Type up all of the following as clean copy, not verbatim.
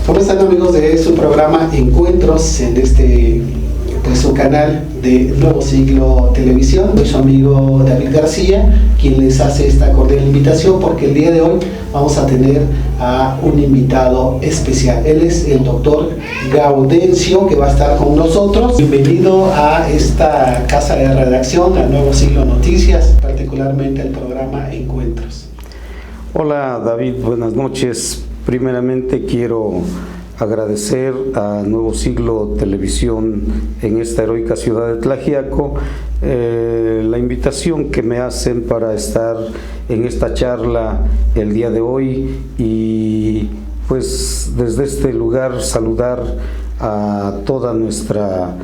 ¿Cómo están, amigos de su programa Encuentros en su canal de Nuevo Siglo Televisión? Soy su amigo David García, quien les hace esta cordial invitación, porque el día de hoy vamos a tener a un invitado especial. Él es el doctor Gaudencio, que va a estar con nosotros. Bienvenido a esta casa de redacción, a Nuevo Siglo Noticias, particularmente al programa Encuentros. Hola David, buenas noches. Primeramente quiero agradecer a Nuevo Siglo Televisión en esta heroica ciudad de Tlaxiaco la invitación que me hacen para estar en esta charla el día de hoy, y pues desde este lugar saludar a toda nuestra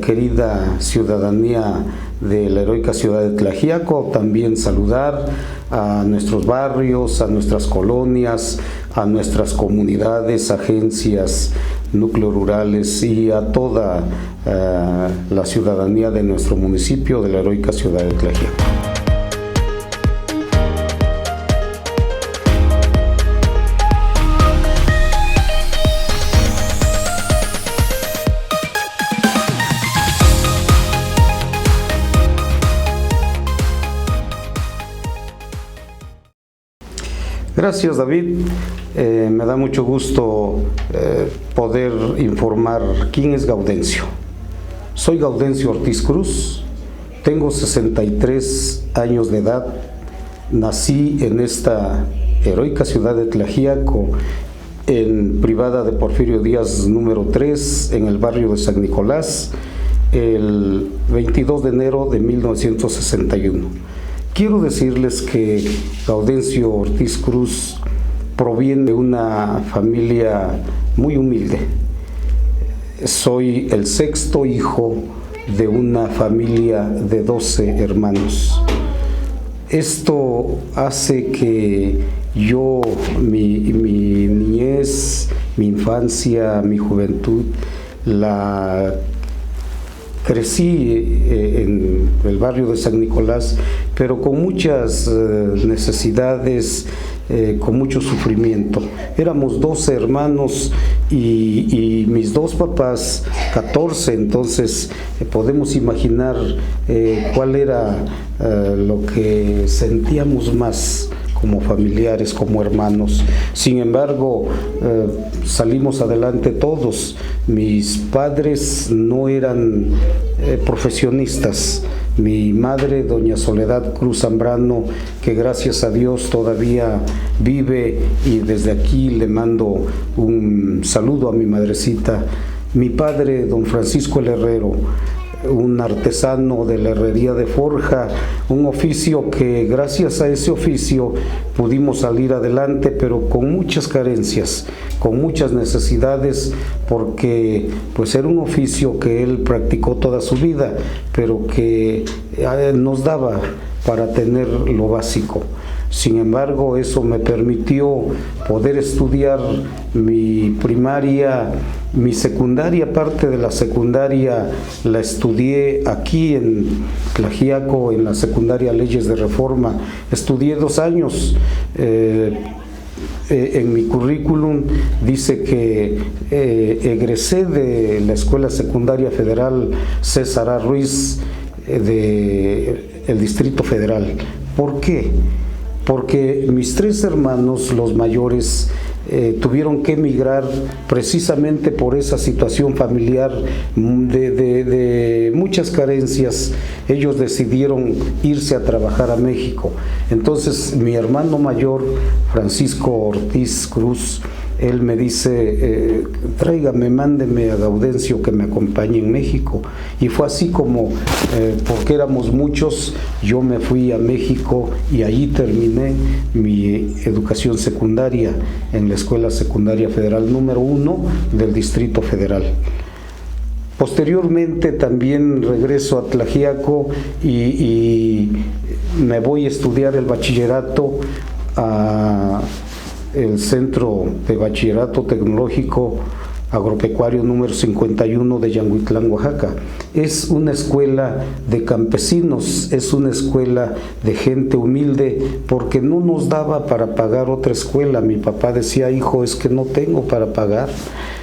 querida ciudadanía de la heroica ciudad de Tlaxiaco. También saludar a nuestros barrios, a nuestras colonias, a nuestras comunidades, agencias, núcleos rurales y a toda la ciudadanía de nuestro municipio de la heroica ciudad de Tlaxiaco. Gracias, David. Me da mucho gusto poder informar quién es Gaudencio. Soy Gaudencio Ortiz Cruz, tengo 63 años de edad, nací en esta heroica ciudad de Tlaxiaco, en Privada de Porfirio Díaz número 3, en el barrio de San Nicolás, el 22 de enero de 1961. Quiero decirles que Gaudencio Ortiz Cruz proviene de una familia muy humilde. Soy el sexto hijo de una familia de 12 hermanos. Esto hace que yo, mi niñez, mi infancia, mi juventud, la crecí en el barrio de San Nicolás, pero con muchas necesidades, con mucho sufrimiento. Éramos 12 hermanos y mis dos papás, 14, entonces podemos imaginar cuál era lo que sentíamos más como familiares, como hermanos. Sin embargo, salimos adelante todos. Mis padres no eran profesionistas. Mi madre, doña Soledad Cruz Zambrano, que gracias a Dios todavía vive, y desde aquí le mando un saludo a mi madrecita. Mi padre, don Francisco el Herrero, un artesano de la herrería de forja, un oficio que gracias a ese oficio pudimos salir adelante, pero con muchas carencias, con muchas necesidades, porque pues era un oficio que él practicó toda su vida, pero que nos daba para tener lo básico. Sin embargo, eso me permitió poder estudiar mi primaria, mi secundaria. Parte de la secundaria la estudié aquí en Tlaxiaco, en la secundaria Leyes de Reforma. Estudié 2 años. En mi currículum dice que egresé de la Escuela Secundaria Federal César A. Ruiz del Distrito Federal. ¿Por qué? Porque mis 3 hermanos, los mayores, tuvieron que emigrar precisamente por esa situación familiar de muchas carencias. Ellos decidieron irse a trabajar a México. Entonces mi hermano mayor, Francisco Ortiz Cruz, él me dice, tráigame, mándeme a Gaudencio que me acompañe en México. Y fue así como, porque éramos muchos, yo me fui a México y allí terminé mi educación secundaria en la Escuela Secundaria Federal número 1 del Distrito Federal. Posteriormente también regreso a Tlaxiaco y me voy a estudiar el bachillerato a el Centro de Bachillerato Tecnológico agropecuario número 51 de Yanguitlán, Oaxaca. Es una escuela de campesinos, es una escuela de gente humilde, porque no nos daba para pagar otra escuela. Mi papá decía: hijo, es que no tengo para pagar,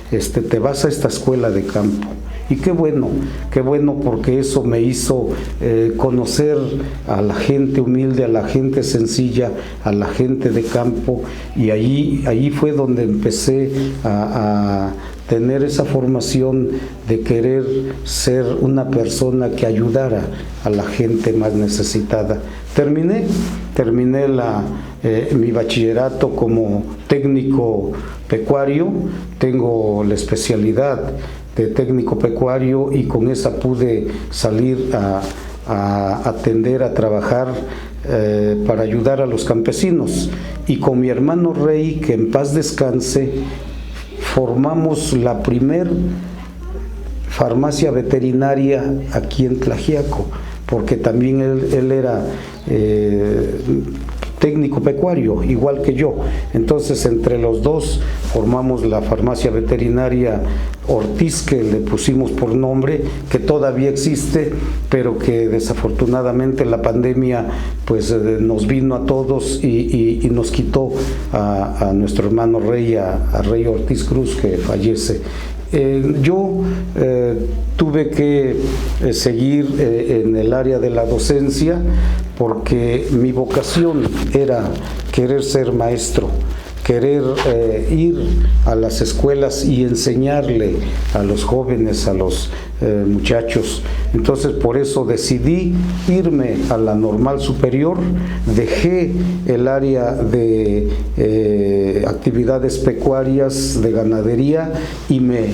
te vas a esta escuela de campo. Y qué bueno, porque eso me hizo conocer a la gente humilde, a la gente sencilla, a la gente de campo, y allí fue donde empecé a tener esa formación de querer ser una persona que ayudara a la gente más necesitada. Terminé mi bachillerato como técnico pecuario, tengo la especialidad de técnico pecuario, y con esa pude salir a atender, a trabajar para ayudar a los campesinos. Y con mi hermano Rey, que en paz descanse, formamos la primer farmacia veterinaria aquí en Tlaxiaco, porque también él era técnico pecuario, igual que yo. Entonces, entre los dos formamos la farmacia veterinaria Ortiz, que le pusimos por nombre, que todavía existe, pero que desafortunadamente la pandemia pues nos vino a todos y nos quitó a nuestro hermano Rey, a Rey Ortiz Cruz, que fallece. Yo tuve que seguir en el área de la docencia, porque mi vocación era querer ser maestro, querer ir a las escuelas y enseñarle a los jóvenes, a los muchachos. Entonces, por eso decidí irme a la Normal Superior, dejé el área de actividades pecuarias, de ganadería, y me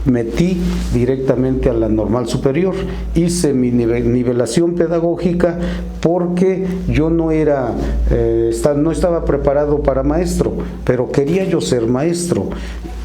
metí directamente a la Normal Superior. Hice mi nivelación pedagógica, porque yo no estaba preparado para maestro, pero quería yo ser maestro.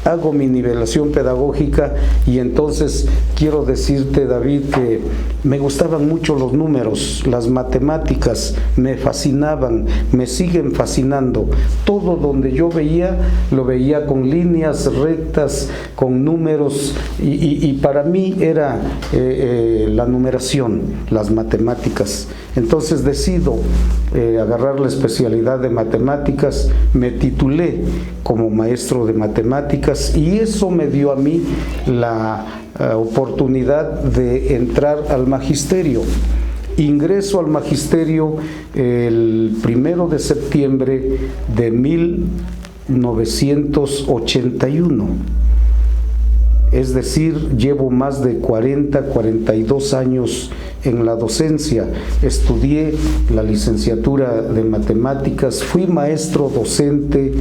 Hago mi nivelación pedagógica, y entonces quiero decirte, David, que me gustaban mucho los números, las matemáticas, me fascinaban, me siguen fascinando. Todo donde yo veía, lo veía con líneas rectas, con números, y para mí era la numeración, las matemáticas. Entonces decido agarrar la especialidad de matemáticas, me titulé como maestro de matemáticas, y eso me dio a mí la oportunidad de entrar al magisterio. Ingreso al magisterio el 1 de septiembre de 1981. Es decir, llevo más de 42 años en la docencia. Estudié la licenciatura de matemáticas, fui maestro docente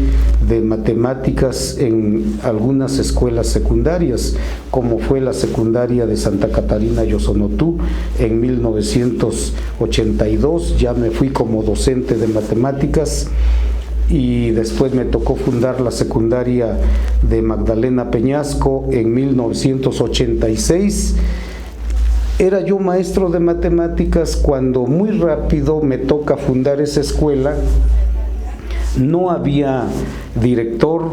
de matemáticas en algunas escuelas secundarias, como fue la secundaria de Santa Catarina Yoxonotú en 1982. Ya me fui como docente de matemáticas, y después me tocó fundar la secundaria de Magdalena Peñasco en 1986. Era yo maestro de matemáticas cuando muy rápido me toca fundar esa escuela. No había director,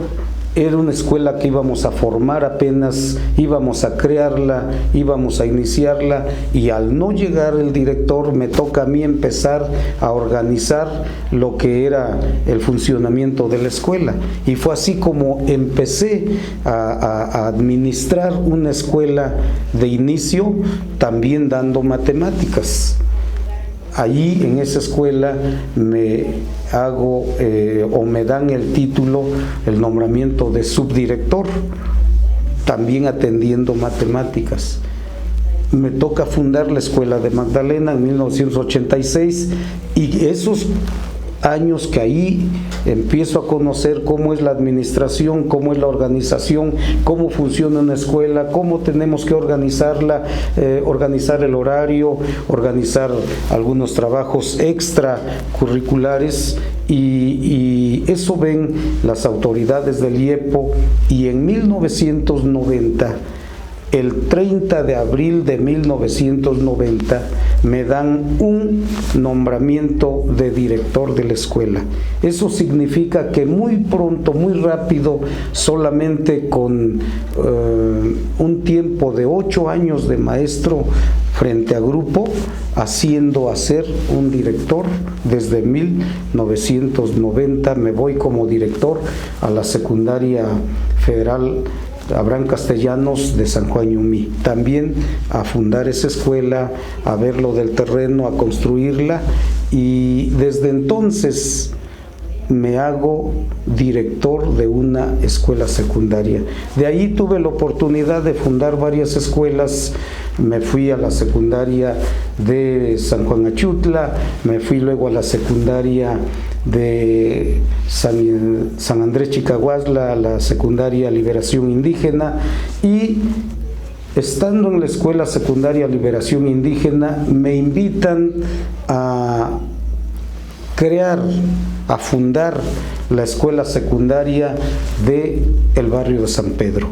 era una escuela que íbamos a formar apenas, íbamos a crearla, íbamos a iniciarla, y al no llegar el director me toca a mí empezar a organizar lo que era el funcionamiento de la escuela. Y fue así como empecé a administrar una escuela de inicio, también dando matemáticas. Allí en esa escuela me hago o me dan el título, el nombramiento de subdirector, también atendiendo matemáticas. Me toca fundar la escuela de Magdalena en 1986, y esos años que ahí empiezo a conocer cómo es la administración, cómo es la organización, cómo funciona una escuela, cómo tenemos que organizarla, organizar el horario, organizar algunos trabajos extracurriculares, y eso ven las autoridades del IEPO. Y en 1990 el 30 de abril de 1990 me dan un nombramiento de director de la escuela. Eso significa que muy pronto, muy rápido, solamente con un tiempo de 8 años de maestro frente a grupo, haciendo a ser un director. Desde 1990 me voy como director a la secundaria federal Abraham Castellanos de San Juan Ñumí, también a fundar esa escuela, a ver lo del terreno, a construirla, y desde entonces me hago director de una escuela secundaria. De ahí tuve la oportunidad de fundar varias escuelas. Me fui a la secundaria de San Juan Achutla, me fui luego a la secundaria de San Andrés Chicahuazla, a la secundaria Liberación Indígena, y estando en la escuela secundaria Liberación Indígena me invitan a fundar la escuela secundaria del barrio de San Pedro.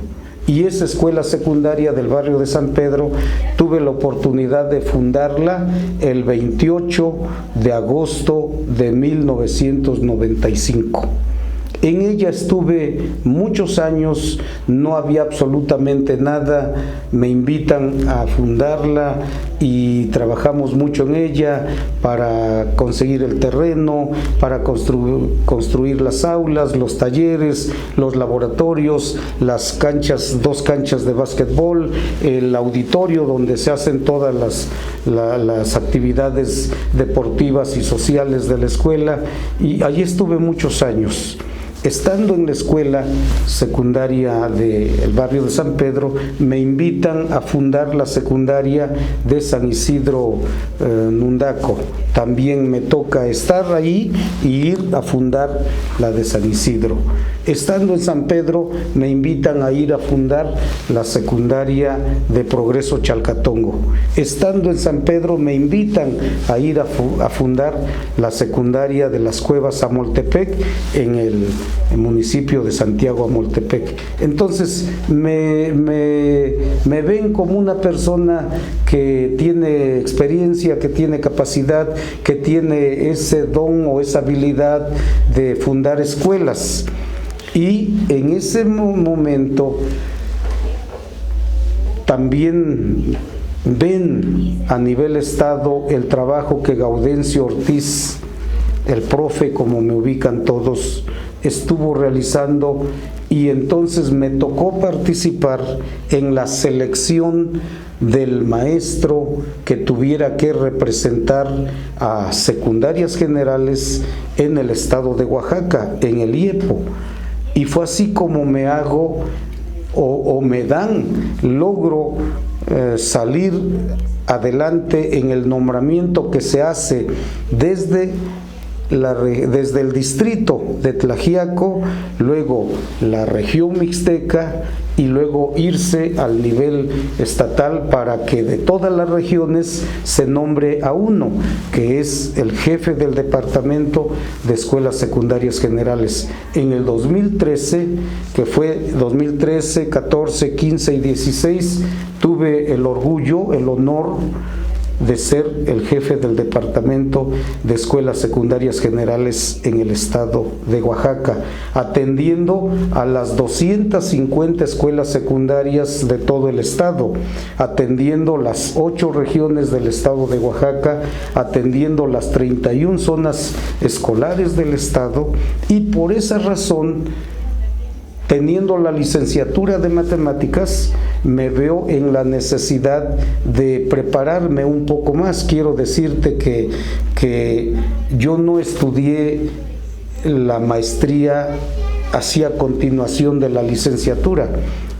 Y esa escuela secundaria del barrio de San Pedro tuve la oportunidad de fundarla el 28 de agosto de 1995. En ella estuve muchos años, no había absolutamente nada, me invitan a fundarla y trabajamos mucho en ella para conseguir el terreno, para construir las aulas, los talleres, los laboratorios, las canchas, 2 canchas de básquetbol, el auditorio donde se hacen todas las actividades deportivas y sociales de la escuela, y allí estuve muchos años. Estando en la escuela secundaria del barrio de San Pedro, me invitan a fundar la secundaria de San Isidro Nundaco. También me toca estar ahí y ir a fundar la de San Isidro. Estando en San Pedro, me invitan a ir a fundar la secundaria de Progreso Chalcatongo. Estando en San Pedro, me invitan a ir a fundar la secundaria de las Cuevas Amoltepec en el municipio de Santiago Amoltepec. Entonces me ven como una persona que tiene experiencia, que tiene capacidad, que tiene ese don o esa habilidad de fundar escuelas. Y en ese momento también ven a nivel estado el trabajo que Gaudencio Ortiz, el profe, como me ubican todos, estuvo realizando, y entonces me tocó participar en la selección del maestro que tuviera que representar a secundarias generales en el estado de Oaxaca, en el IEPO. Y fue así como me hago logro salir adelante en el nombramiento que se hace desde el distrito de Tlaxiaco, luego la región mixteca, y luego irse al nivel estatal para que de todas las regiones se nombre a uno, que es el jefe del departamento de escuelas secundarias generales. En el 2013, que fue 2013, 14, 15 y 16, tuve el orgullo, el honor de ser el jefe del departamento de escuelas secundarias generales en el estado de Oaxaca, atendiendo a las 250 escuelas secundarias de todo el estado, atendiendo las 8 regiones del estado de Oaxaca, atendiendo las 31 zonas escolares del estado, y por esa razón, teniendo la licenciatura de matemáticas, me veo en la necesidad de prepararme un poco más. Quiero decirte que yo no estudié la maestría así a continuación de la licenciatura.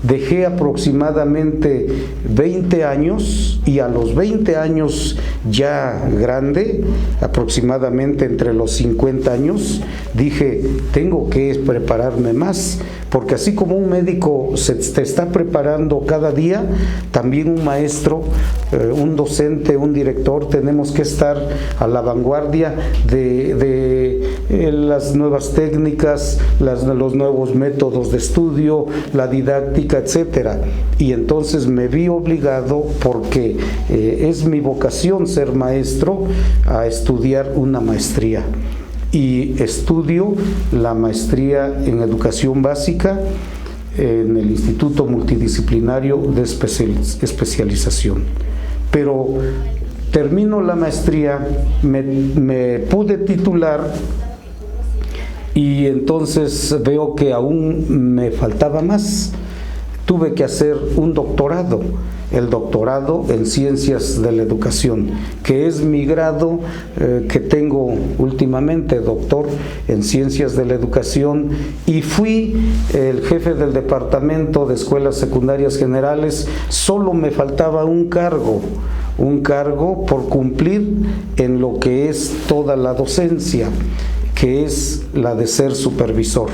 Dejé aproximadamente 20 años, y a los 20 años ya grande, aproximadamente entre los 50 años, dije, tengo que prepararme más, porque así como un médico te está preparando cada día, también un maestro, un docente, un director, tenemos que estar a la vanguardia de las nuevas técnicas, los nuevos métodos de estudio, la didáctica, práctica, etcétera. Y entonces me vi obligado, porque es mi vocación ser maestro, a estudiar una maestría. Y estudio la maestría en educación básica en el Instituto Multidisciplinario de Especialización. Pero termino la maestría, me pude titular, y entonces veo que aún me faltaba más. Tuve que hacer un doctorado, el doctorado en Ciencias de la Educación, que es mi grado que tengo últimamente, doctor en Ciencias de la Educación, y fui el jefe del Departamento de Escuelas Secundarias Generales. Solo me faltaba un cargo por cumplir en lo que es toda la docencia, que es la de ser supervisor.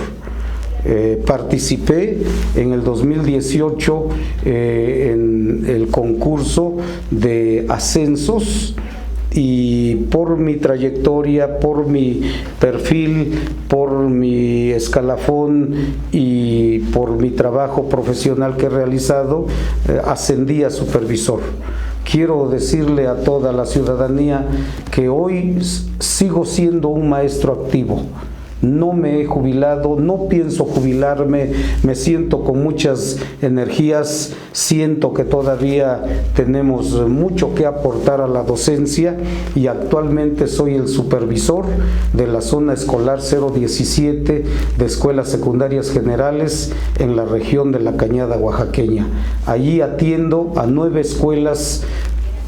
Participé en el 2018 en el concurso de ascensos, y por mi trayectoria, por mi perfil, por mi escalafón y por mi trabajo profesional que he realizado, ascendí a supervisor. Quiero decirle a toda la ciudadanía que hoy sigo siendo un maestro activo. No me he jubilado, no pienso jubilarme, me siento con muchas energías, siento que todavía tenemos mucho que aportar a la docencia, y actualmente soy el supervisor de la zona escolar 017 de Escuelas Secundarias Generales en la región de la Cañada Oaxaqueña. Allí atiendo a 9 escuelas,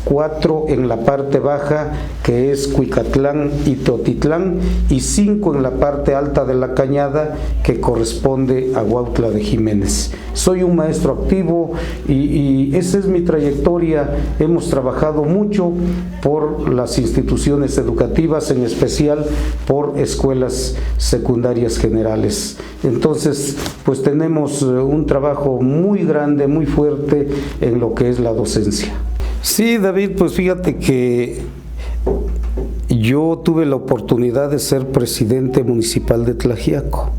4 en la parte baja, que es Cuicatlán y Teotitlán, y 5 en la parte alta de la Cañada, que corresponde a Huautla de Jiménez. Soy un maestro activo y esa es mi trayectoria. Hemos trabajado mucho por las instituciones educativas, en especial por escuelas secundarias generales. Entonces, pues tenemos un trabajo muy grande, muy fuerte en lo que es la docencia. Sí, David, pues fíjate que yo tuve la oportunidad de ser presidente municipal de Tlaxiaco.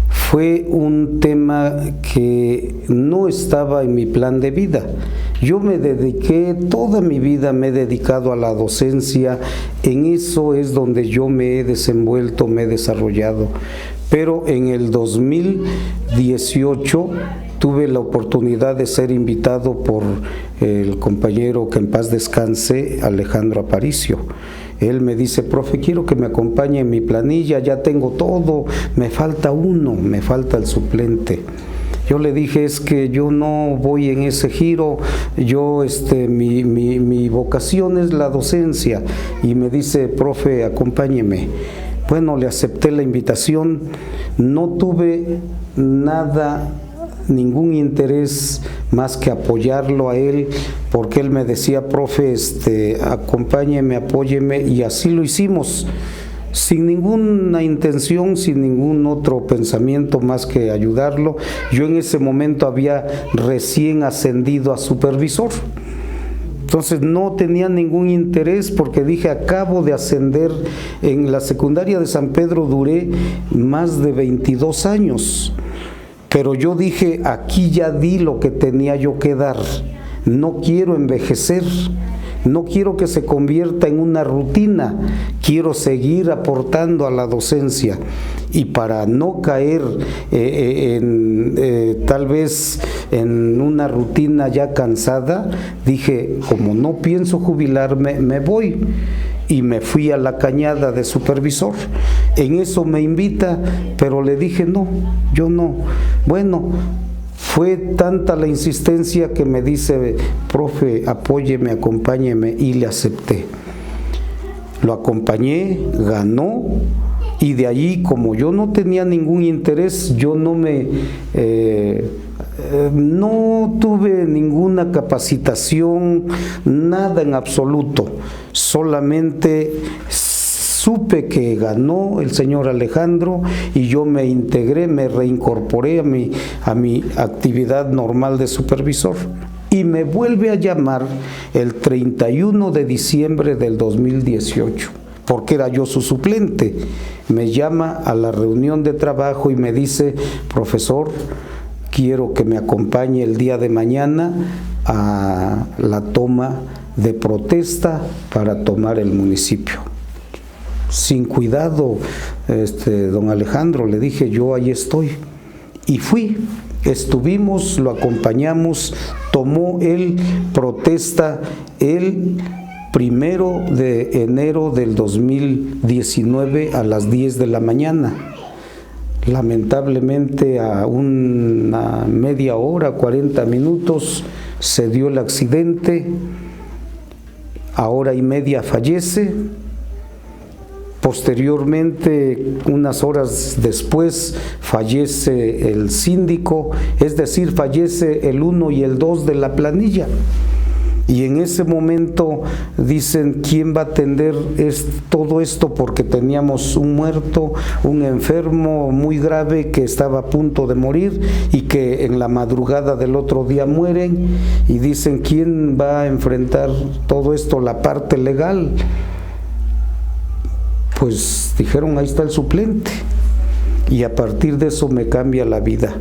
Fue un tema que no estaba en mi plan de vida. Yo me dediqué, toda mi vida me he dedicado a la docencia, en eso es donde yo me he desenvuelto, me he desarrollado. Pero en el 2018 tuve la oportunidad de ser invitado por el compañero, que en paz descanse, Alejandro Aparicio. Él me dice: profe, quiero que me acompañe en mi planilla, ya tengo todo, me falta uno, me falta el suplente. Yo le dije: es que yo no voy en ese giro, yo mi vocación es la docencia. Y me dice: profe, acompáñeme. Bueno, le acepté la invitación, no tuve ningún interés más que apoyarlo a él, porque él me decía: profe, acompáñeme, apóyeme, y así lo hicimos, sin ninguna intención, sin ningún otro pensamiento más que ayudarlo. Yo en ese momento había recién ascendido a supervisor. Entonces no tenía ningún interés, porque dije: acabo de ascender. En la secundaria de San Pedro duré más de 22 años, pero yo dije: aquí ya di lo que tenía yo que dar, no quiero envejecer, no quiero que se convierta en una rutina, quiero seguir aportando a la docencia. Y para no caer tal vez en una rutina ya cansada, dije: como no pienso jubilarme, me voy. Y me fui a la Cañada de supervisor. En eso me invita, pero le dije: no, yo no. Bueno, fue tanta la insistencia que me dice: profe, apóyeme, acompáñeme, y le acepté. Lo acompañé, ganó, y de allí, como yo no tenía ningún interés, yo no tuve ninguna capacitación, nada en absoluto, solamente supe que ganó el señor Alejandro y yo me integré, me reincorporé a mi actividad normal de supervisor. Y me vuelve a llamar el 31 de diciembre del 2018, porque era yo su suplente. Me llama a la reunión de trabajo y me dice: profesor, quiero que me acompañe el día de mañana a la toma de protesta para tomar el municipio. Sin cuidado, don Alejandro, le dije, yo ahí estoy. Y fui, estuvimos, lo acompañamos, tomó él protesta el 1 de enero del 2019 a las 10 de la mañana. Lamentablemente a una media hora, 40 minutos, se dio el accidente, a hora y media fallece. Posteriormente, unas horas después, fallece el síndico, es decir, fallece el 1 y el 2 de la planilla. Y en ese momento dicen, ¿quién va a atender todo esto? Porque teníamos un muerto, un enfermo muy grave que estaba a punto de morir y que en la madrugada del otro día mueren. Y dicen, ¿quién va a enfrentar todo esto? La parte legal. Pues dijeron, ahí está el suplente. Y a partir de eso me cambia la vida.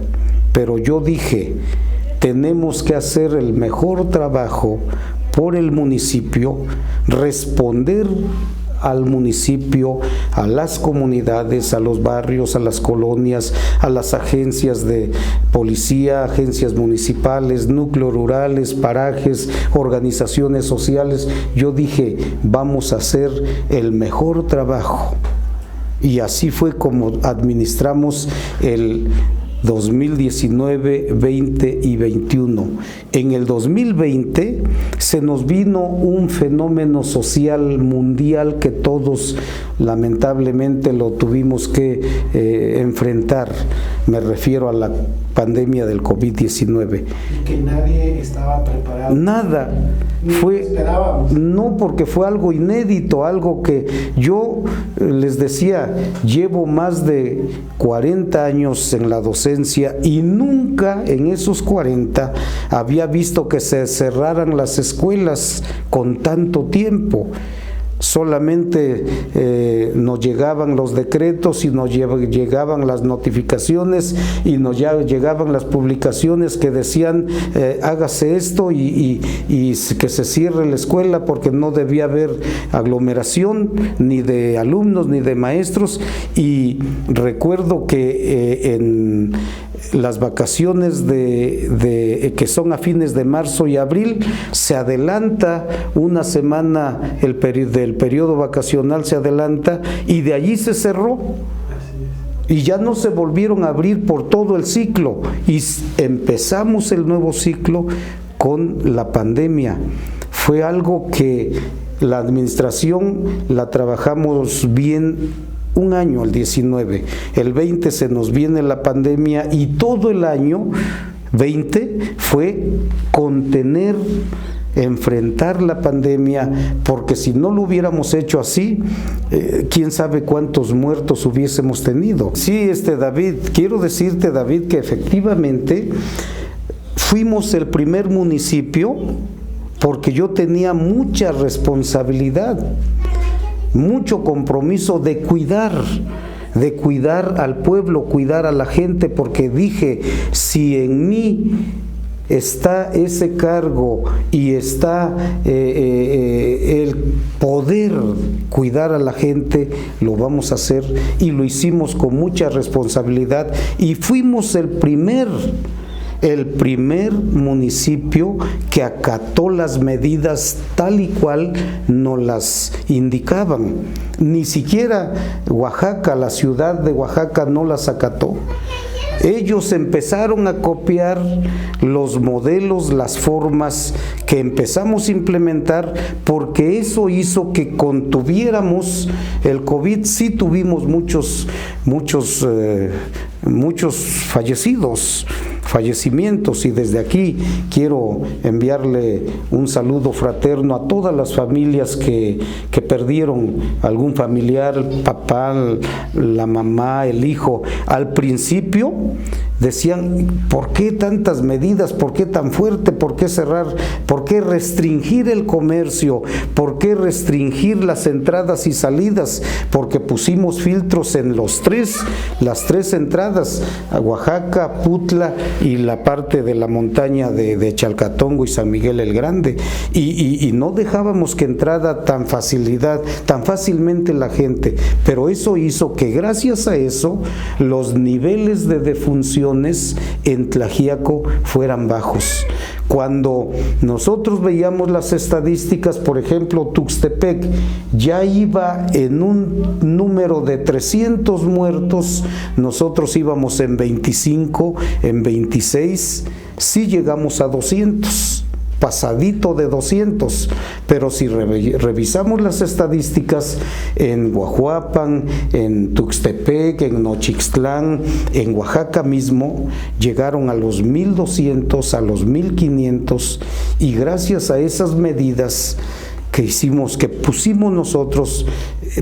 Pero yo dije, tenemos que hacer el mejor trabajo por el municipio, responder al municipio, a las comunidades, a los barrios, a las colonias, a las agencias de policía, agencias municipales, núcleos rurales, parajes, organizaciones sociales. Yo dije, vamos a hacer el mejor trabajo. Y así fue como administramos el 2019, 20 y 21. En el 2020 se nos vino un fenómeno social mundial que todos lamentablemente lo tuvimos que enfrentar. Me refiero a la pandemia del COVID-19. Y que nadie estaba preparado. Nada. No, porque fue algo inédito, algo que yo les decía, llevo más de 40 años en la docencia y nunca en esos 40 había visto que se cerraran las escuelas con tanto tiempo. Solamente nos llegaban los decretos y nos llegaban las notificaciones y nos llegaban las publicaciones que decían hágase esto y que se cierre la escuela porque no debía haber aglomeración ni de alumnos ni de maestros. Y recuerdo que en las vacaciones que son a fines de marzo y abril, se adelanta una semana el periodo vacacional, se adelanta y de allí se cerró. Y ya no se volvieron a abrir por todo el ciclo y empezamos el nuevo ciclo con la pandemia. Fue algo que la administración la trabajamos bien. Un año, el 19, el 20 se nos viene la pandemia y todo el año 20 fue contener, enfrentar la pandemia, porque si no lo hubiéramos hecho así, quién sabe cuántos muertos hubiésemos tenido. Sí, David, quiero decirte, David, que efectivamente fuimos el primer municipio porque yo tenía mucha responsabilidad, mucho compromiso de cuidar al pueblo, cuidar a la gente, porque dije, si en mí está ese cargo y está el poder cuidar a la gente, lo vamos a hacer, y lo hicimos con mucha responsabilidad y fuimos el primer municipio que acató las medidas tal y cual nos las indicaban. Ni siquiera Oaxaca, la ciudad de Oaxaca, no las acató. Ellos empezaron a copiar los modelos, las formas que empezamos a implementar, porque eso hizo que contuviéramos el COVID. Sí tuvimos muchos fallecimientos, y desde aquí quiero enviarle un saludo fraterno a todas las familias que perdieron algún familiar, el papá, la mamá, el hijo. Al principio decían, ¿por qué tantas medidas? ¿Por qué tan fuerte? ¿Por qué cerrar? ¿Por qué restringir el comercio? ¿Por qué restringir las entradas y salidas? Porque pusimos filtros en las tres entradas, a Oaxaca, Putla y la parte de la montaña de Chalcatongo y San Miguel el Grande, y no dejábamos que entrara tan fácilmente la gente, pero eso hizo que gracias a eso los niveles de defunciones en Tlaxiaco fueran bajos. Cuando nosotros veíamos las estadísticas, por ejemplo, Tuxtepec ya iba en un número de 300 muertos, nosotros íbamos en 25, en 26, sí llegamos a 200. Pasadito de 200, pero si revisamos las estadísticas en Guajuapan, en Tuxtepec, en Nochixtlán, en Oaxaca mismo, llegaron a los 1,200, a los 1,500, y gracias a esas medidas que pusimos nosotros,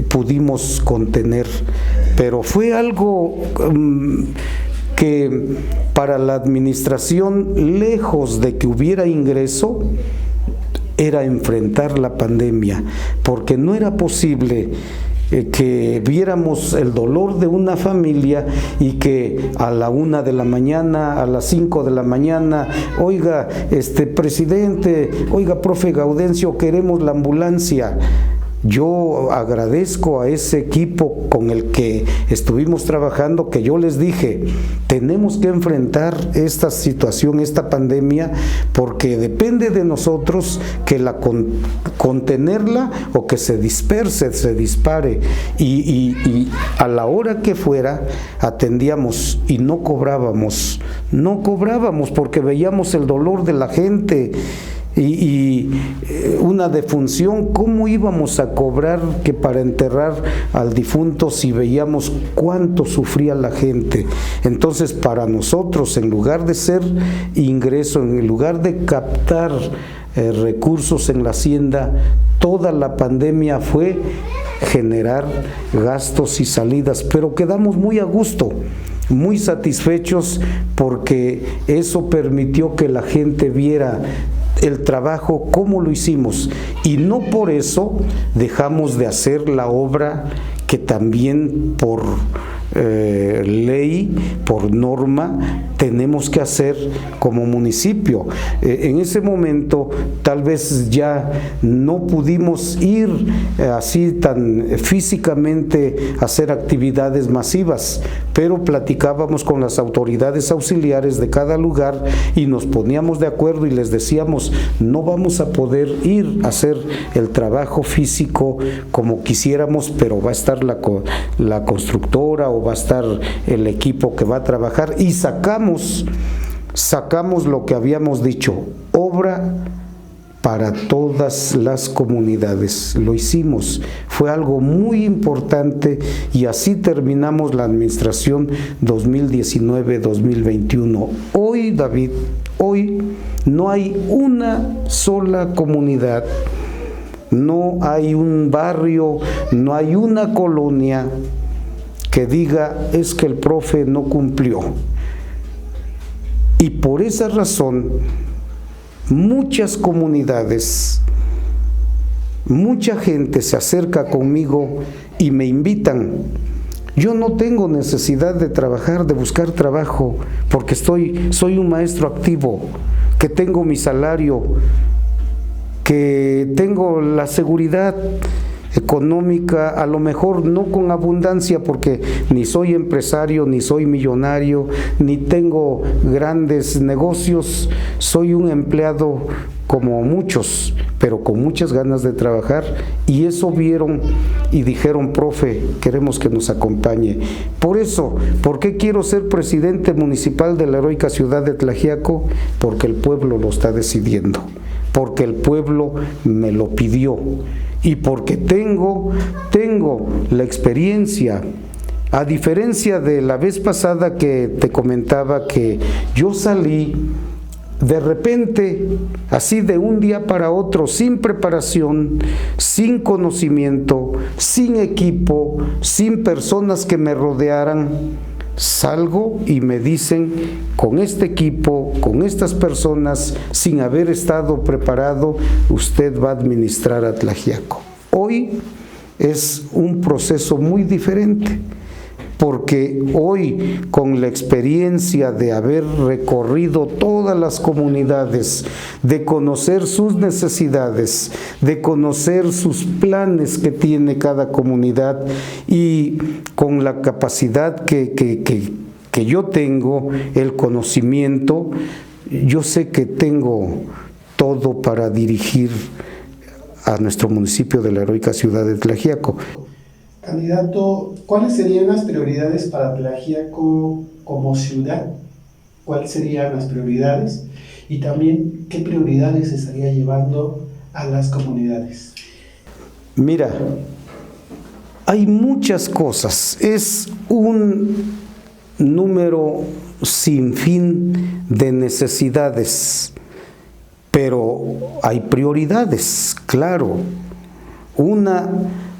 pudimos contener, pero fue algo que para la administración, lejos de que hubiera ingreso, era enfrentar la pandemia, porque no era posible que viéramos el dolor de una familia y que a la 1 de la mañana, a las 5 de la mañana, oiga, presidente, oiga, profe Gaudencio, queremos la ambulancia. Yo agradezco a ese equipo con el que estuvimos trabajando, que yo les dije, tenemos que enfrentar esta situación, esta pandemia, porque depende de nosotros que contenerla o que se disperse, se dispare, y a la hora que fuera atendíamos y no cobrábamos porque veíamos el dolor de la gente. Y una defunción, ¿cómo íbamos a cobrar que para enterrar al difunto si veíamos cuánto sufría la gente? Entonces, para nosotros, en lugar de ser ingreso, en lugar de captar recursos en la hacienda, toda la pandemia fue generar gastos y salidas, pero quedamos muy a gusto, muy satisfechos, porque eso permitió que la gente viera el trabajo, cómo lo hicimos, y no por eso dejamos de hacer la obra que también por ley, por norma, tenemos que hacer como municipio. En ese momento tal vez ya no pudimos ir así tan físicamente a hacer actividades masivas, pero platicábamos con las autoridades auxiliares de cada lugar y nos poníamos de acuerdo y les decíamos, no vamos a poder ir a hacer el trabajo físico como quisiéramos, pero va a estar la constructora o va a estar el equipo que va a trabajar, y sacamos lo que habíamos dicho, obra para todas las comunidades. Lo hicimos, fue algo muy importante, y así terminamos la administración 2019-2021. Hoy, David, hoy no hay una sola comunidad, no hay un barrio, no hay una colonia que diga, es que el profe no cumplió. Y por esa razón, muchas comunidades, mucha gente se acerca conmigo y me invitan. Yo no tengo necesidad de trabajar, de buscar trabajo, porque soy un maestro activo, que tengo mi salario, que tengo la seguridad económica, a lo mejor no con abundancia, porque ni soy empresario, ni soy millonario, ni tengo grandes negocios, soy un empleado como muchos, pero con muchas ganas de trabajar, y eso vieron y dijeron, profe, queremos que nos acompañe. Por eso, ¿por qué quiero ser presidente municipal de la heroica ciudad de Tlaxiaco? Porque el pueblo lo está decidiendo, porque el pueblo me lo pidió, y porque tengo la experiencia. A diferencia de la vez pasada que te comentaba que yo salí de repente, así de un día para otro, sin preparación, sin conocimiento, sin equipo, sin personas que me rodearan, salgo y me dicen, con este equipo, con estas personas, sin haber estado preparado, usted va a administrar a Tlaxiaco. Hoy es un proceso muy diferente, porque hoy, con la experiencia de haber recorrido todas las comunidades, de conocer sus necesidades, de conocer sus planes que tiene cada comunidad, y con la capacidad que yo tengo, el conocimiento, yo sé que tengo todo para dirigir a nuestro municipio de la heroica ciudad de Tlaxiaco. Candidato, ¿cuáles serían las prioridades para Tlaxiaco como ciudad? ¿Cuáles serían las prioridades? Y también, ¿qué prioridades se estaría llevando a las comunidades? Mira, hay muchas cosas. Es un número sin fin de necesidades, pero hay prioridades, claro. Una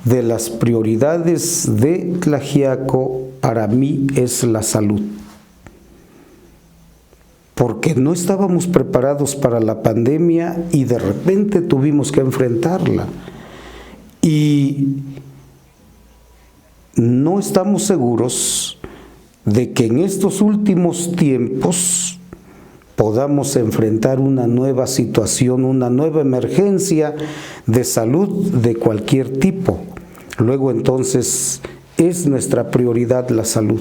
de las prioridades de Tlaxiaco para mí es la salud, porque no estábamos preparados para la pandemia y de repente tuvimos que enfrentarla, y no estamos seguros de que en estos últimos tiempos podamos enfrentar una nueva situación, una nueva emergencia de salud de cualquier tipo. Luego entonces es nuestra prioridad la salud.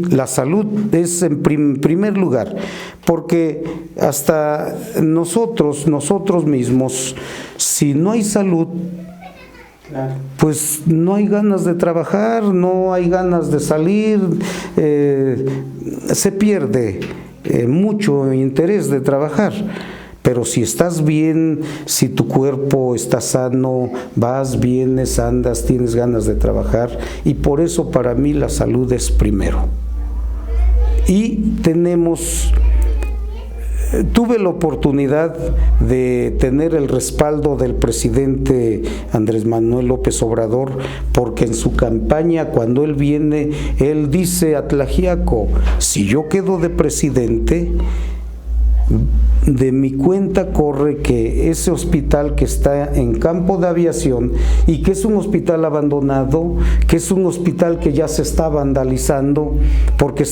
La salud es en primer lugar, porque hasta nosotros mismos, si no hay salud, pues no hay ganas de trabajar, no hay ganas de salir, se pierde mucho interés de trabajar. Pero si estás bien, si tu cuerpo está sano, vas, vienes, andas, tienes ganas de trabajar, y por eso para mí la salud es primero. Y tuve la oportunidad de tener el respaldo del presidente Andrés Manuel López Obrador, porque en su campaña, cuando él viene, él dice a Tlaxiaco: si yo quedo de presidente, de mi cuenta corre que ese hospital que está en campo de aviación, y que es un hospital abandonado, que es un hospital que ya se está vandalizando, porque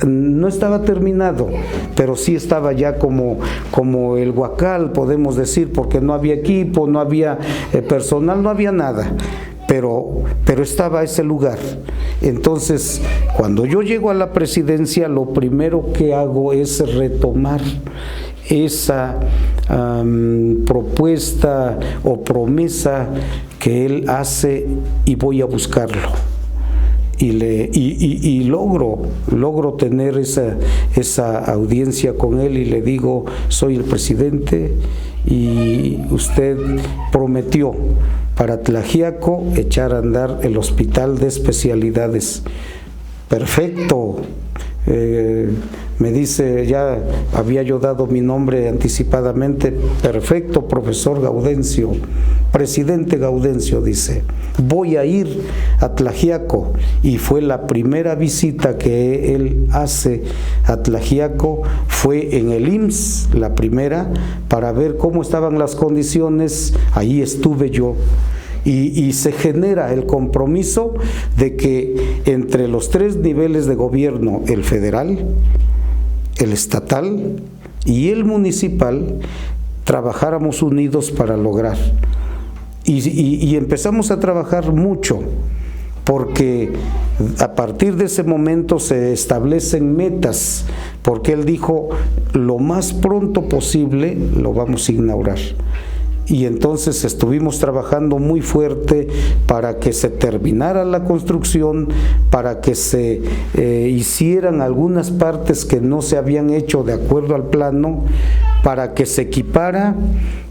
no estaba terminado, pero sí estaba ya como el Huacal, podemos decir, porque no había equipo, no había personal, no había nada. Pero estaba ese lugar. Entonces, cuando yo llego a la presidencia, lo primero que hago es retomar esa propuesta o promesa que él hace, y voy a buscarlo. Y logro tener esa audiencia con él, y le digo: soy el presidente y usted prometió para Tlaxiaco echar a andar el hospital de especialidades. Perfecto. Me dice, ya había yo dado mi nombre anticipadamente: perfecto, profesor Gaudencio, presidente Gaudencio, dice, voy a ir a Tlaxiaco. Y fue la primera visita que él hace a Tlaxiaco, fue en el IMSS, la primera, para ver cómo estaban las condiciones. Ahí estuve yo. Y se genera el compromiso de que entre los tres niveles de gobierno, el federal, el estatal y el municipal, trabajáramos unidos para lograr. Y empezamos a trabajar mucho, porque a partir de ese momento se establecen metas, porque él dijo: lo más pronto posible lo vamos a inaugurar. Y entonces estuvimos trabajando muy fuerte para que se terminara la construcción, para que se hicieran algunas partes que no se habían hecho de acuerdo al plano, para que se equipara,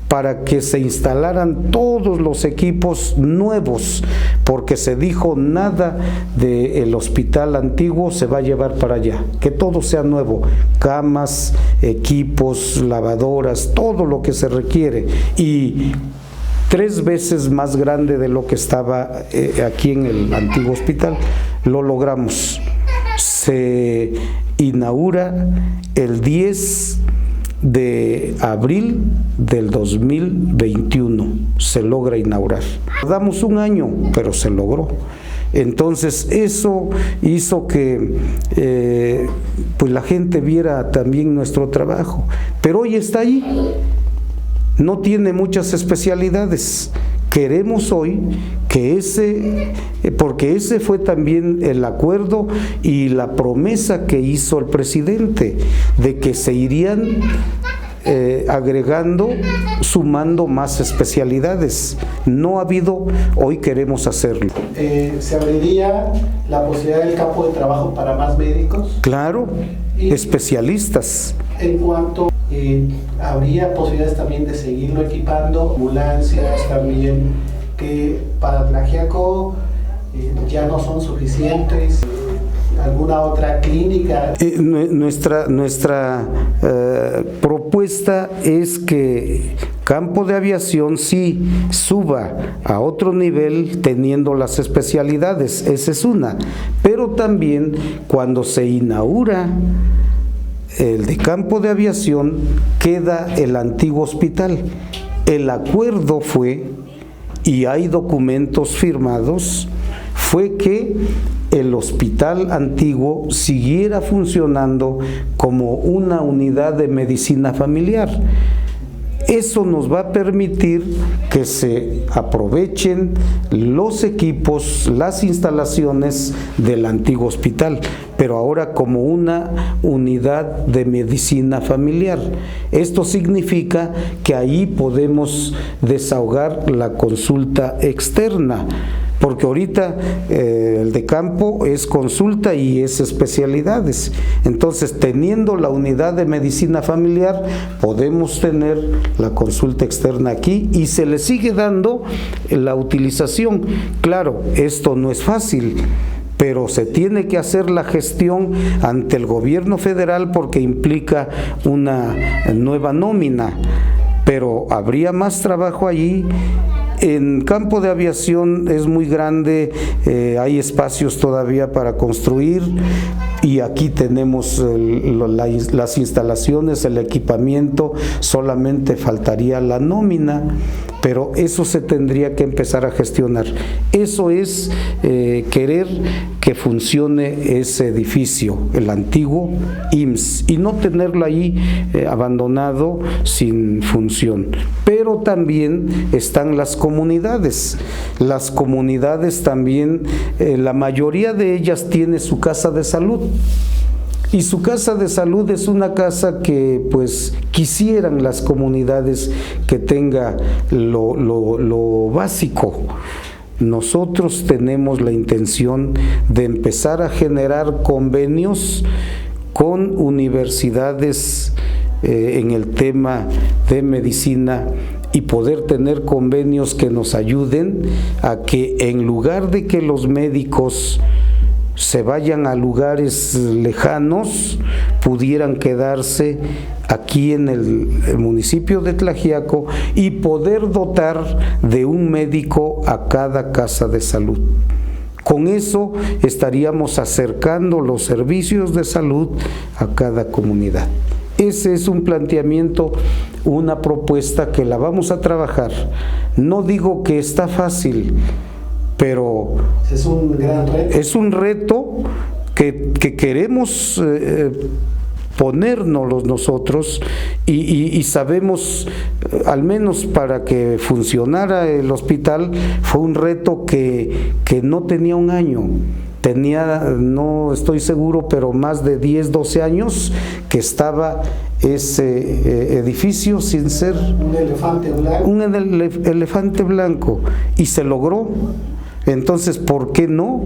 para que se instalaran todos los equipos nuevos, porque se dijo: nada del hospital antiguo se va a llevar para allá, que todo sea nuevo, camas, equipos, lavadoras, todo lo que se requiere, y 3 veces más grande de lo que estaba aquí en el antiguo hospital. Lo logramos. se inaugura el 10 de abril del 2021, se logra inaugurar. Tardamos un año, pero se logró. Entonces eso hizo que pues la gente viera también nuestro trabajo, pero hoy está ahí, no tiene muchas especialidades. Queremos hoy que porque ese fue también el acuerdo y la promesa que hizo el presidente, de que se irían agregando, sumando más especialidades. No ha habido, hoy queremos hacerlo. ¿Se abriría la posibilidad del campo de trabajo para más médicos? Claro, especialistas. En cuanto habría posibilidades también de seguirlo equipando, ambulancias también, que para Tlaxiaco ya no son suficientes. ¿Alguna otra clínica? Nuestra propuesta es que campo de aviación sí suba a otro nivel teniendo las especialidades, esa es una, pero también cuando se inaugura el de campo de aviación queda el antiguo hospital. El acuerdo fue, y hay documentos firmados, fue que el hospital antiguo siguiera funcionando como una unidad de medicina familiar. Eso nos va a permitir que se aprovechen los equipos, las instalaciones del antiguo hospital, pero ahora como una unidad de medicina familiar. Esto significa que ahí podemos desahogar la consulta externa, porque ahorita el de campo es consulta y es especialidades. Entonces, teniendo la unidad de medicina familiar, podemos tener la consulta externa aquí y se le sigue dando la utilización. Claro, esto no es fácil, pero se tiene que hacer la gestión ante el gobierno federal porque implica una nueva nómina, pero habría más trabajo allí. En campo de aviación es muy grande, hay espacios todavía para construir y aquí tenemos las instalaciones, el equipamiento, solamente faltaría la nómina, pero eso se tendría que empezar a gestionar. Eso es querer que funcione ese edificio, el antiguo IMSS, y no tenerlo ahí abandonado sin función. Pero también están las comunidades. Las comunidades también, la mayoría de ellas tiene su casa de salud. Y su casa de salud es una casa que pues quisieran las comunidades que tenga lo básico. Nosotros tenemos la intención de empezar a generar convenios con universidades en el tema de medicina y poder tener convenios que nos ayuden a que en lugar de que los médicos se vayan a lugares lejanos, pudieran quedarse aquí en el municipio de Tlaxiaco y poder dotar de un médico a cada casa de salud. Con eso estaríamos acercando los servicios de salud a cada comunidad. Ese es un planteamiento, una propuesta que la vamos a trabajar. No digo que está fácil, pero es un gran reto. Es un reto que queremos ponérnoslos nosotros y sabemos, al menos para que funcionara el hospital, fue un reto que no tenía un año. Tenía, no estoy seguro, pero más de 10, 12 años que estaba ese edificio sin ser un elefante blanco. Un elefante blanco, y se logró. Entonces, ¿por qué no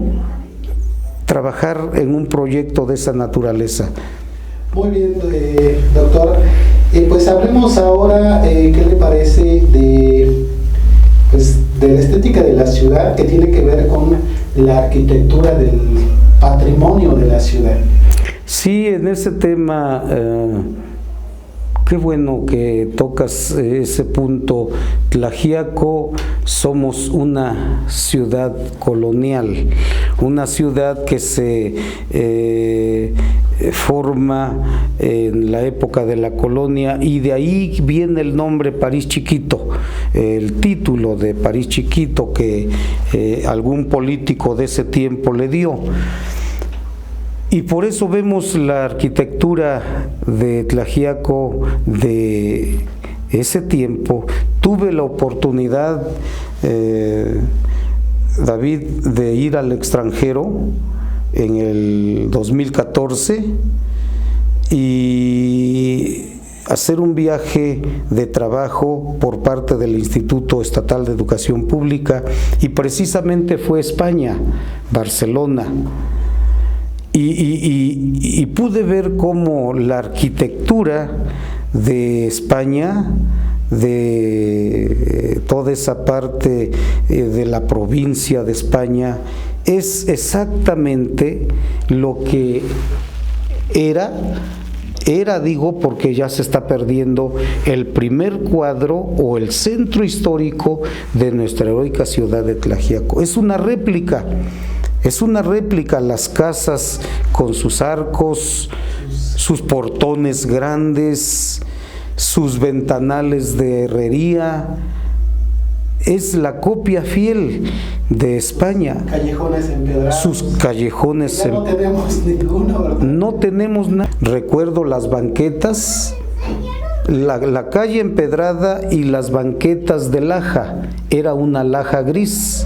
trabajar en un proyecto de esa naturaleza? Muy bien, doctor. Pues hablemos ahora, ¿qué le parece de la estética de la ciudad, que tiene que ver con la arquitectura del patrimonio de la ciudad? Sí, en ese tema Qué bueno que tocas ese punto. Tlaxiaco somos una ciudad colonial, una ciudad que se forma en la época de la colonia, y de ahí viene el nombre París Chiquito, el título de París Chiquito que algún político de ese tiempo le dio. Y por eso vemos la arquitectura de Tlaxiaco de ese tiempo. Tuve la oportunidad, David, de ir al extranjero en el 2014 y hacer un viaje de trabajo por parte del Instituto Estatal de Educación Pública, y precisamente fue España, Barcelona. Y pude ver cómo la arquitectura de España, de toda esa parte de la provincia de España, es exactamente lo que era, digo, porque ya se está perdiendo el primer cuadro o el centro histórico de nuestra heroica ciudad de Tlaxiaco. Es una réplica. Es una réplica, las casas con sus arcos, sus portones grandes, sus ventanales de herrería. Es la copia fiel de España. Callejones empedrados. Sus callejones. Ya no tenemos ninguno, ¿verdad? No tenemos nada. Recuerdo las banquetas, la calle empedrada y las banquetas de laja. Era una laja gris.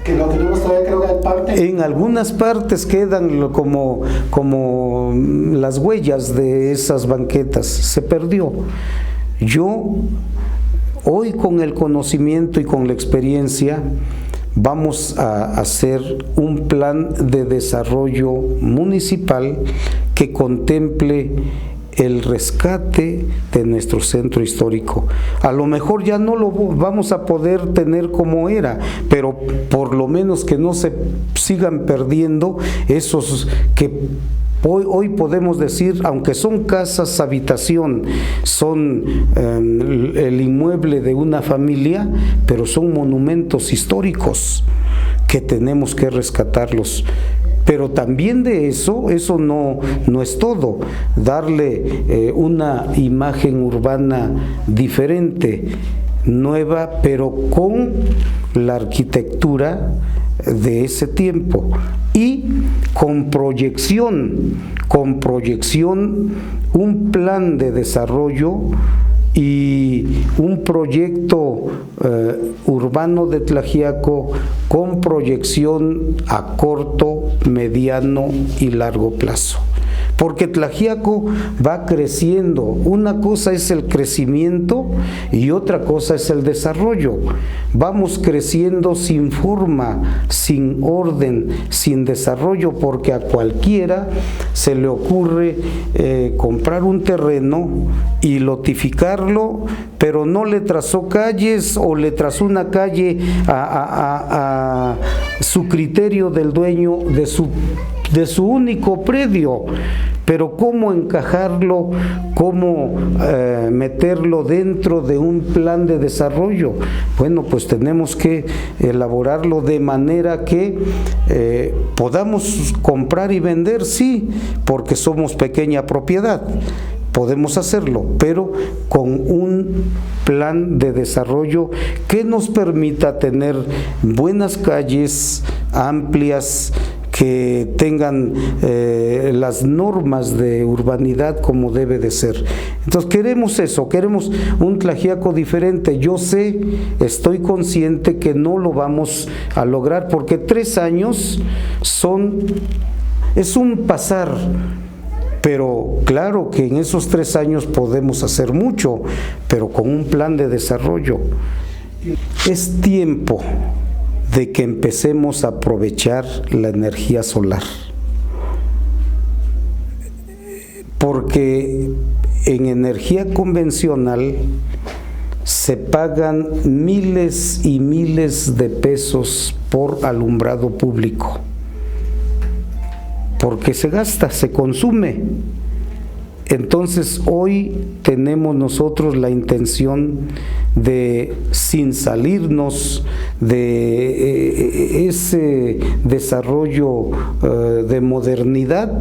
Que lo tenemos todavía, creo que en parte. En algunas partes quedan como las huellas de esas banquetas. Se perdió. Yo, hoy, con el conocimiento y con la experiencia, vamos a hacer un plan de desarrollo municipal que contemple el rescate de nuestro centro histórico. A lo mejor ya no lo vamos a poder tener como era, pero por lo menos que no se sigan perdiendo esos que hoy podemos decir, aunque son casas habitación, son el inmueble de una familia, pero son monumentos históricos que tenemos que rescatarlos. Pero también de eso no es todo, darle una imagen urbana diferente, nueva, pero con la arquitectura de ese tiempo y con proyección, un plan de desarrollo y un proyecto urbano de Tlaxiaco con proyección a corto, mediano y largo plazo. Porque Tlaxiaco va creciendo. Una cosa es el crecimiento y otra cosa es el desarrollo. Vamos creciendo sin forma, sin orden, sin desarrollo, porque a cualquiera se le ocurre comprar un terreno y lotificarlo, pero no le trazó calles o le trazó una calle a su criterio del dueño de su único predio. Pero ¿cómo encajarlo? ¿Cómo meterlo dentro de un plan de desarrollo? Bueno, pues tenemos que elaborarlo de manera que podamos comprar y vender, sí, porque somos pequeña propiedad. Podemos hacerlo, pero con un plan de desarrollo que nos permita tener buenas calles amplias, que tengan las normas de urbanidad como debe de ser. Entonces queremos eso, queremos un Tlaxiaco diferente. Yo sé, estoy consciente que no lo vamos a lograr, porque 3 años es un pasar. Pero claro que en esos 3 años podemos hacer mucho, pero con un plan de desarrollo. Es tiempo de que empecemos a aprovechar la energía solar, porque en energía convencional se pagan miles y miles de pesos por alumbrado público, porque se gasta, se consume. Entonces hoy tenemos nosotros la intención de, sin salirnos de ese desarrollo de modernidad,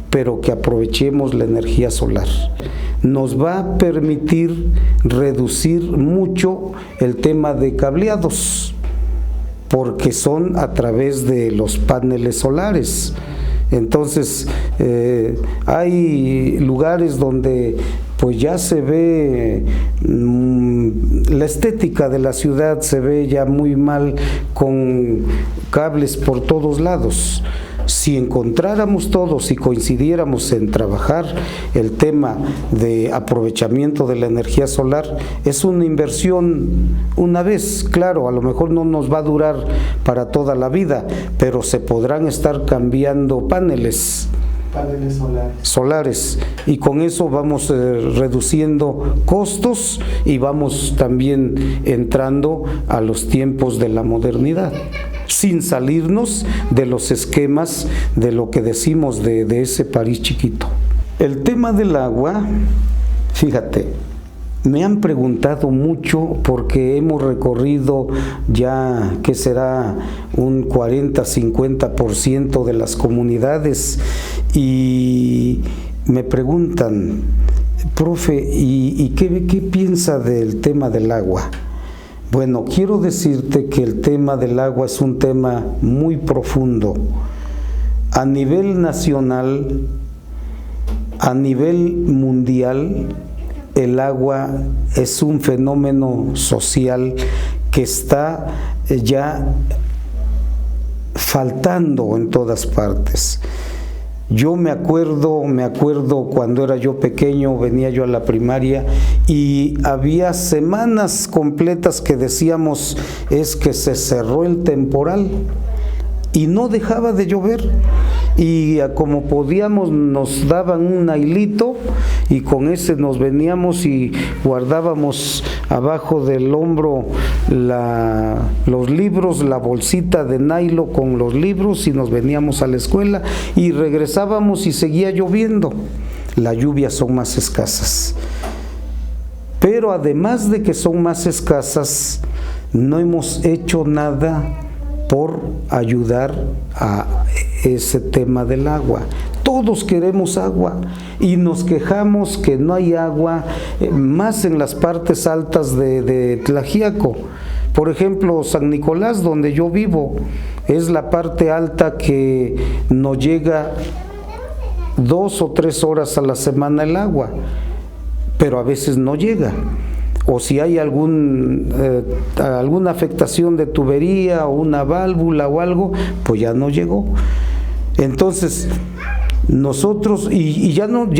pero que aprovechemos la energía solar. Nos va a permitir reducir mucho el tema de cableados, porque son a través de los paneles solares. Entonces hay lugares donde pues ya se ve la estética de la ciudad, se ve ya muy mal con cables por todos lados. Si encontráramos todos y coincidiéramos en trabajar el tema de aprovechamiento de la energía solar, es una inversión una vez, claro, a lo mejor no nos va a durar para toda la vida, pero se podrán estar cambiando paneles solares, y con eso vamos reduciendo costos y vamos también entrando a los tiempos de la modernidad, sin salirnos de los esquemas de lo que decimos de ese París chiquito. El tema del agua, fíjate, me han preguntado mucho porque hemos recorrido ya, ¿qué será? Un 40-50% de las comunidades, y me preguntan, profe, ¿y qué piensa del tema del agua? Bueno, quiero decirte que el tema del agua es un tema muy profundo. A nivel nacional, a nivel mundial, el agua es un fenómeno social que está ya faltando en todas partes. Yo me acuerdo cuando era yo pequeño, venía yo a la primaria y había semanas completas que decíamos, es que se cerró el temporal y no dejaba de llover, y como podíamos nos daban un hilito y con ese nos veníamos y guardábamos abajo del hombro los libros, la bolsita de nylon con los libros, y nos veníamos a la escuela y regresábamos y seguía lloviendo. Las lluvias son más escasas, pero además de que son más escasas, no hemos hecho nada por ayudar a ese tema del agua. Todos queremos agua y nos quejamos que no hay agua, más en las partes altas de Tlaxiaco. Por ejemplo, San Nicolás, donde yo vivo, es la parte alta que nos llega 2 o 3 horas a la semana el agua, pero a veces no llega. O si hay alguna afectación de tubería o una válvula o algo, pues ya no llegó. Entonces, nosotros, y ya no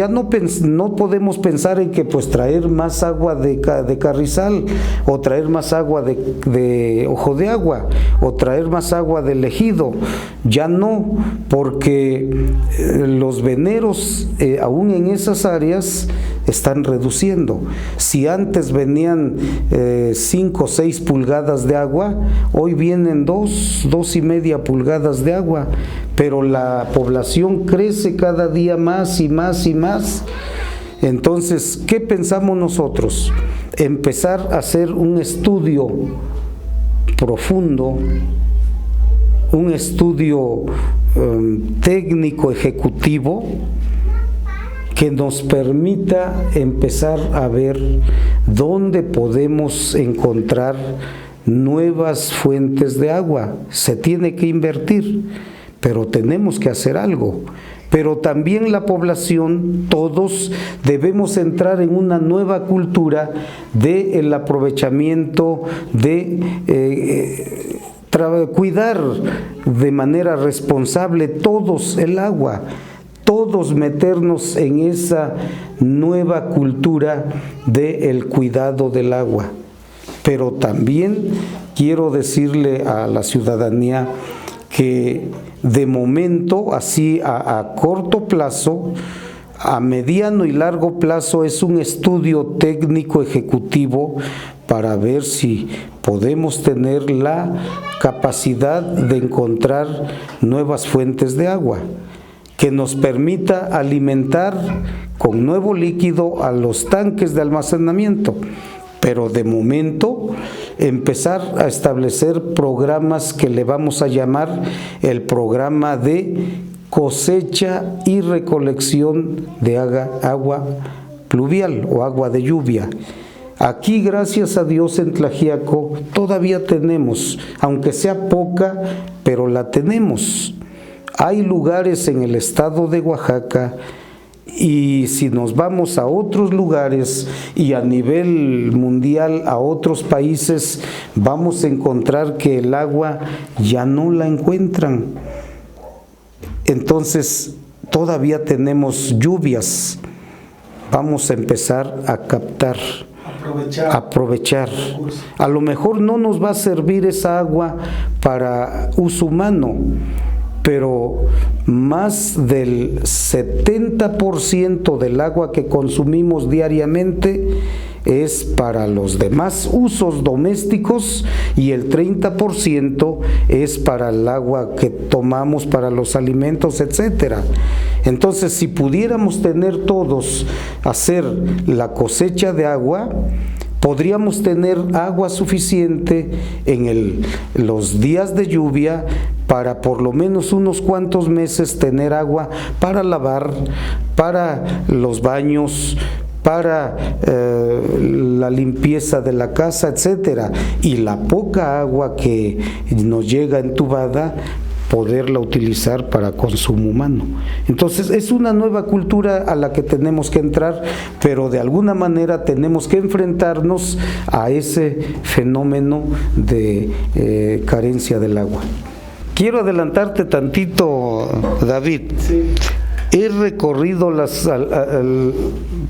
podemos pensar en que pues traer más agua de Carrizal, o traer más agua de Ojo de Agua, o traer más agua del Ejido. Ya no, porque los veneros aún en esas áreas están reduciendo. Si antes venían 5 o 6 pulgadas de agua, hoy vienen 2.5 pulgadas de agua, pero la población crece cada día más y más y más. Entonces, ¿qué pensamos nosotros? Empezar a hacer un estudio profundo, un estudio técnico ejecutivo, que nos permita empezar a ver dónde podemos encontrar nuevas fuentes de agua. Se tiene que invertir, pero tenemos que hacer algo. Pero también la población, todos debemos entrar en una nueva cultura del aprovechamiento, de cuidar de manera responsable todos el agua. Todos meternos en esa nueva cultura del cuidado del agua. Pero también quiero decirle a la ciudadanía que de momento, así a corto plazo, a mediano y largo plazo, es un estudio técnico ejecutivo para ver si podemos tener la capacidad de encontrar nuevas fuentes de agua. que nos permita alimentar con nuevo líquido a los tanques de almacenamiento. Pero de momento empezar a establecer programas que le vamos a llamar el programa de cosecha y recolección de agua pluvial o agua de lluvia. Aquí, gracias a Dios, en Tlaxiaco todavía tenemos, aunque sea poca, pero la tenemos. Hay lugares en el estado de Oaxaca, y si nos vamos a otros lugares y a nivel mundial a otros países, vamos a encontrar que el agua ya no la encuentran. Entonces, todavía tenemos lluvias. Vamos a empezar a captar, aprovechar. A lo mejor no nos va a servir esa agua para uso humano, pero más del 70% del agua que consumimos diariamente es para los demás usos domésticos y el 30% es para el agua que tomamos para los alimentos, etcétera. Entonces, si pudiéramos tener todos hacer la cosecha de agua, podríamos tener agua suficiente en los días de lluvia para por lo menos unos cuantos meses tener agua para lavar, para los baños, para la limpieza de la casa, etcétera. Y la poca agua que nos llega entubada, poderla utilizar para consumo humano. Entonces es una nueva cultura a la que tenemos que entrar, pero de alguna manera tenemos que enfrentarnos a ese fenómeno de carencia del agua. Quiero adelantarte tantito, David. Sí. He recorrido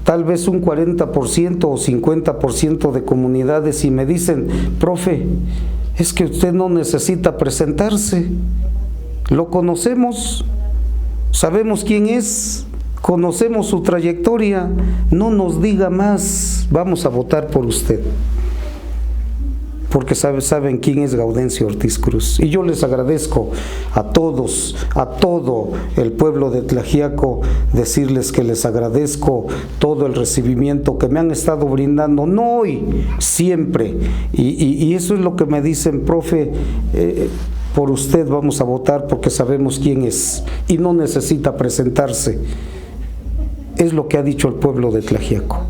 tal vez un 40% o 50% de comunidades y me dicen, profe, es que usted no necesita presentarse. Lo conocemos, sabemos quién es, conocemos su trayectoria, no nos diga más, vamos a votar por usted. Porque saben quién es Gaudencio Ortiz Cruz. Y yo les agradezco a todos, a todo el pueblo de Tlaxiaco, decirles que les agradezco todo el recibimiento que me han estado brindando, no hoy, siempre. Y eso es lo que me dicen, profe, por usted vamos a votar porque sabemos quién es y no necesita presentarse. Es lo que ha dicho el pueblo de Tlaxiaco.